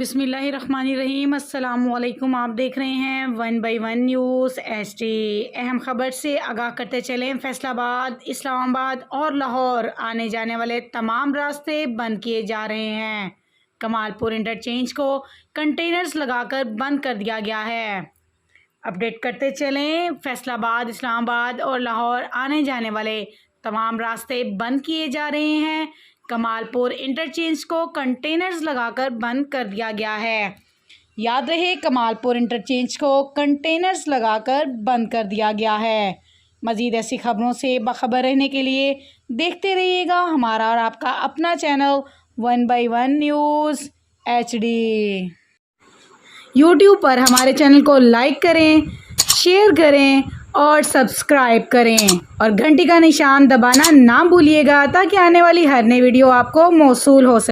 बिस्मिल्लाहिर्रहमानिर्रहीम। अस्सलामुअलैकुम। आप देख रहे हैं 1 बाई 1 न्यूज़ HD। अहम ख़बर से आगाह करते चलें। फैसलाबाद, इस्लामाबाद और लाहौर आने जाने वाले तमाम रास्ते बंद किए जा रहे हैं। कमालपुर इंटरचेंज को कंटेनर्स लगाकर बंद कर दिया गया है। अपडेट करते चलें। फैसलाबाद, इस्लामाबाद और लाहौर आने जाने वाले तमाम रास्ते बंद किए जा रहे हैं। कमालपुर इंटरचेंज को कंटेनर्स लगाकर बंद कर दिया गया है। याद रहे, कमालपुर इंटरचेंज को कंटेनर्स लगाकर बंद कर दिया गया है। मज़ीद ऐसी खबरों से बाखबर रहने के लिए देखते रहिएगा हमारा और आपका अपना channel 1 by 1 news HD। YouTube पर हमारे चैनल को लाइक करें, शेयर करें और सब्सक्राइब करें और घंटी का निशान दबाना ना भूलिएगा ताकि आने वाली हर नई वीडियो आपको मौसूल हो सके।